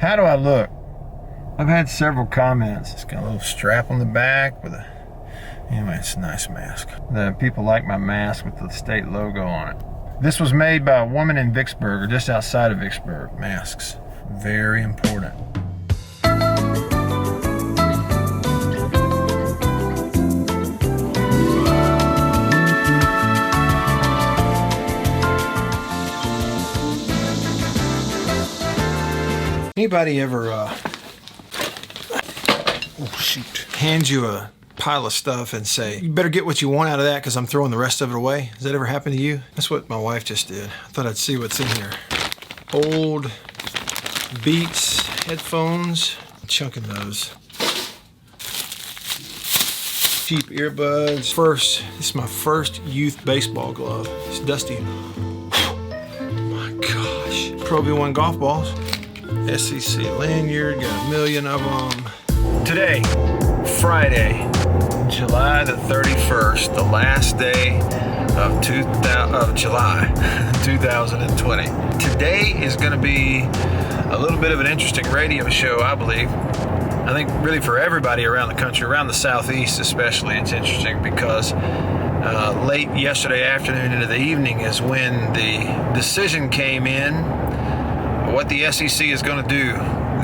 How do I look? I've had several comments. It's got a little strap on the back with a... Anyway, it's a nice mask. The people like my mask with the state logo on it. This was made by a woman in Vicksburg, or just outside of Vicksburg. Masks, very important. Anybody ever, hand you a pile of stuff and say, you better get what you want out of that because I'm throwing the rest of it away? Has that ever happened to you? That's what my wife just did. I thought I'd see what's in here. Old Beats headphones, chunking those. Cheap earbuds. This is my first youth baseball glove. It's dusty. Oh my gosh. Pro V1 golf balls. SEC lanyard, got a million of them. Today, Friday, July the 31st, the last day of July 2020. Today is going to be a little bit of an interesting radio show, I believe. I think really for everybody around the country, around the Southeast especially, it's interesting because late yesterday afternoon into the evening is when the decision came in what the SEC is going to do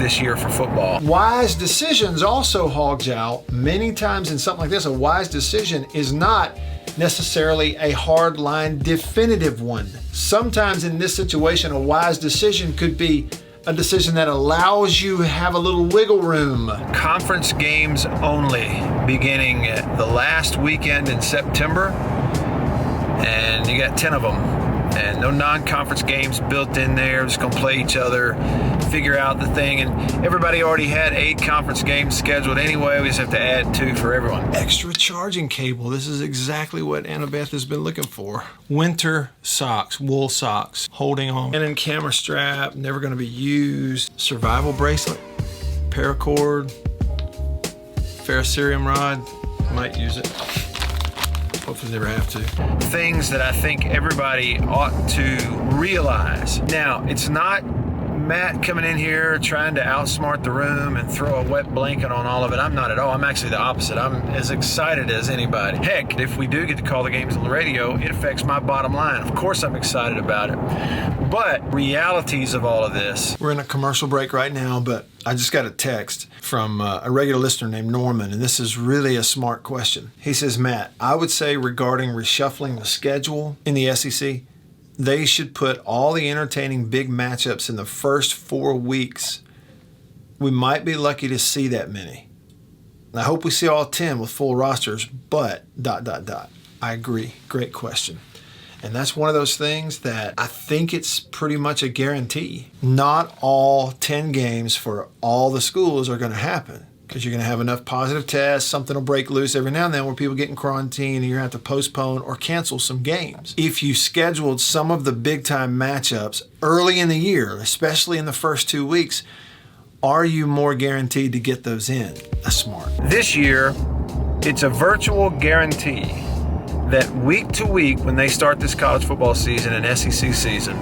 this year for football. Wise decisions also hogs out. Many times in something like this, a wise decision is not necessarily a hard line definitive one. Sometimes in this situation, a wise decision could be a decision that allows you to have a little wiggle room. Conference games only, beginning at the last weekend in September, and you got 10 of them. And no non-conference games built in there. Just gonna play each other, figure out the thing. And everybody already had 8 conference games scheduled anyway. We just have to add 2 for everyone. Extra charging cable. This is exactly what Annabeth has been looking for. Winter socks, wool socks, holding on. And then camera strap, never gonna be used. Survival bracelet, paracord, ferrocerium rod, might use it. Hopefully never have to. Things that I think everybody ought to realize. Now, it's not Matt coming in here trying to outsmart the room and throw a wet blanket on all of it. I'm not at all. I'm actually the opposite. I'm as excited as anybody. Heck, if we do get to call the games on the radio, it affects my bottom line. Of course I'm excited about it. But realities of all of this. We're in a commercial break right now, but I just got a text from a regular listener named Norman, and this is really a smart question. He says, Matt, I would say regarding reshuffling the schedule in the SEC, they should put all the entertaining big matchups in the first 4 weeks. We might be lucky to see that many. I hope we see all 10 with full rosters, but ... I agree. Great question. And that's one of those things that I think it's pretty much a guarantee. Not all 10 games for all the schools are going to happen because you're going to have enough positive tests, something will break loose every now and then where people get in quarantine and you're going to have to postpone or cancel some games. If you scheduled some of the big-time matchups early in the year, especially in the first 2 weeks, are you more guaranteed to get those in? That's smart. This year, it's a virtual guarantee that week to week, when they start this college football season and SEC season,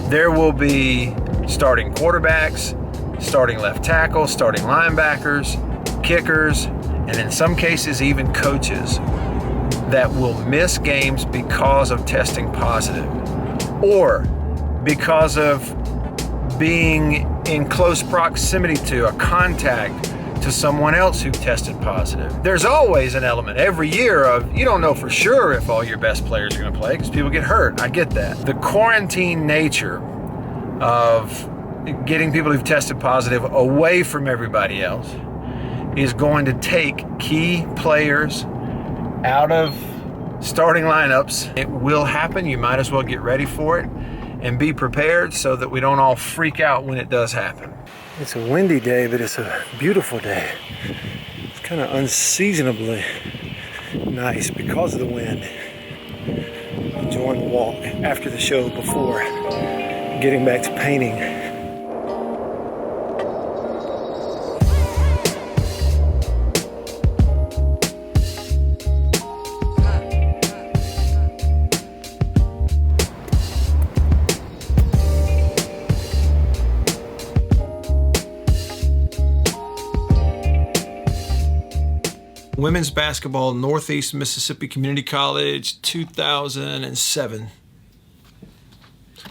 there will be starting quarterbacks, starting left tackle, starting linebackers, kickers, and in some cases even coaches that will miss games because of testing positive or because of being in close proximity to a contact to someone else who tested positive. There's always an element every year of you don't know for sure if all your best players are going to play because people get hurt. I get that. The quarantine nature of getting people who've tested positive away from everybody else is going to take key players out of starting lineups. It will happen. You might as well get ready for it and be prepared so that we don't all freak out when it does happen. It's a windy day, but it's a beautiful day. It's kind of unseasonably nice because of the wind. Enjoying the walk after the show before getting back to painting. Women's basketball, Northeast Mississippi Community College, 2007.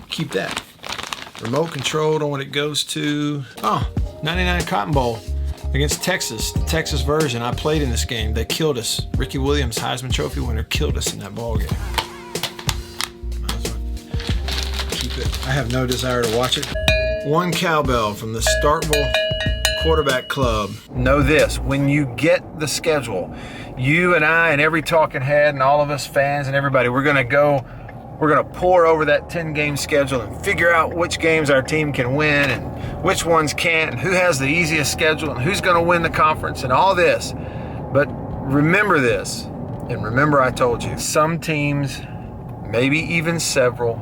Keep that. Remote controlled on what it goes to. Oh, 99 Cotton Bowl against Texas, the Texas version. I played in this game. They killed us. Ricky Williams, Heisman Trophy winner, killed us in that ball game. Keep it. I have no desire to watch it. One cowbell from the Starkville Quarterback Club. Know this, when you get the schedule, you and I and every talking head and all of us fans and everybody, we're gonna pour over that 10-game schedule and figure out which games our team can win and which ones can't and who has the easiest schedule and who's gonna win the conference and all this. But remember this, and remember I told you, some teams, maybe even several,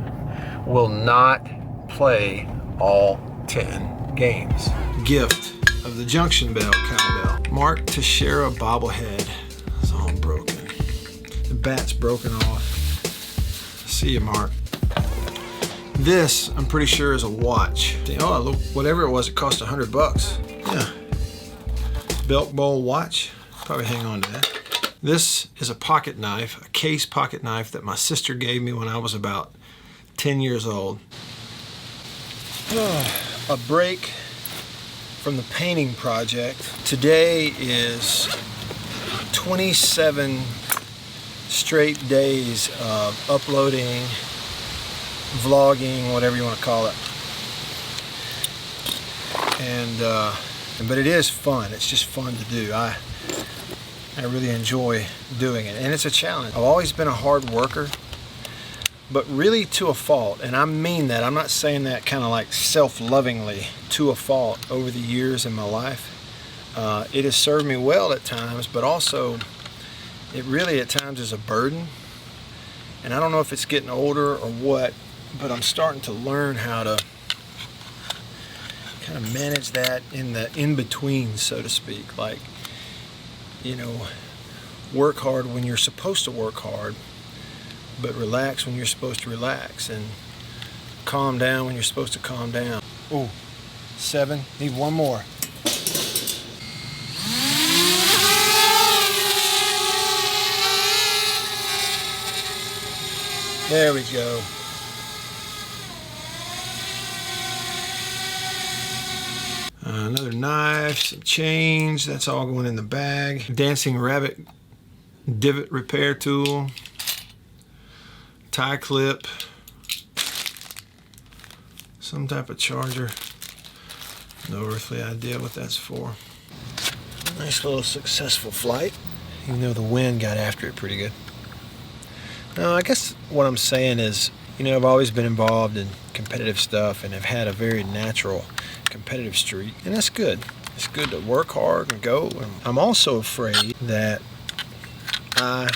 will not play all 10 games. Gift of the Junction Bell cowbell. Mark Teixeira bobblehead. It's all broken. The bat's broken off. See you, Mark. This, I'm pretty sure, is a watch. Oh, look, whatever it was, it cost $100. Yeah. Belk Bowl watch. Probably hang on to that. This is a pocket knife, a case pocket knife that my sister gave me when I was about 10 years old. A break from the painting project. Today is 27 straight days of uploading, vlogging, whatever you want to call it. But it is fun. It's just fun to do. I really enjoy doing it, and it's a challenge. I've always been a hard worker, but really to a fault, and I mean that. I'm not saying that kind of like self-lovingly, to a fault over the years in my life. It has served me well at times, but also it really at times is a burden. And I don't know if it's getting older or what, but I'm starting to learn how to kind of manage that in the in-between, so to speak. Like, you know, work hard when you're supposed to work hard, but relax when you're supposed to relax, and calm down when you're supposed to calm down. Ooh, 7, need one more. There we go. Another knife, some change, that's all going in the bag. Dancing rabbit divot repair tool. Tie clip, some type of charger. No earthly idea what that's for. Nice little successful flight, even though the wind got after it pretty good. No, I guess what I'm saying is, you know, I've always been involved in competitive stuff and have had a very natural competitive streak, and that's good. It's good to work hard and go. And I'm also afraid that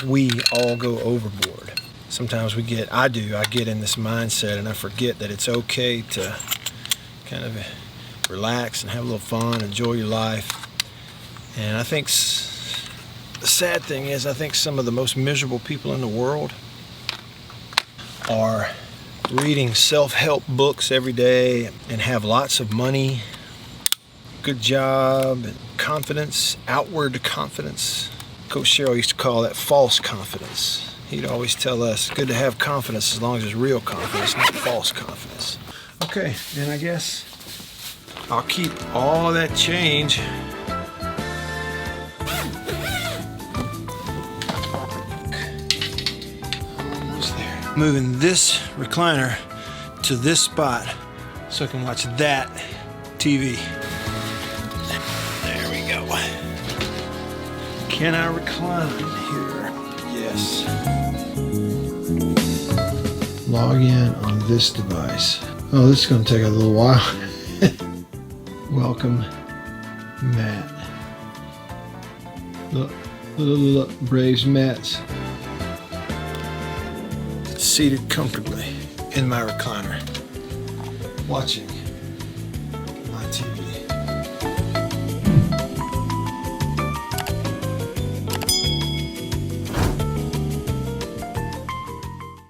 we all go overboard. Sometimes I get in this mindset and I forget that it's okay to kind of relax and have a little fun, enjoy your life. And I think the sad thing is, I think some of the most miserable people in the world are reading self-help books every day and have lots of money, good job, and confidence, outward confidence. Coach Cheryl used to call that false confidence. He'd always tell us, good to have confidence as long as it's real confidence, not false confidence. Okay, then I guess I'll keep all of that change. Almost there. Moving this recliner to this spot so I can watch that TV. There we go. Can I recline here? Yes. Log in on this device. Oh, this is going to take a little while. Welcome, Matt. Look, Braves Mets. Seated comfortably in my recliner, watching my TV.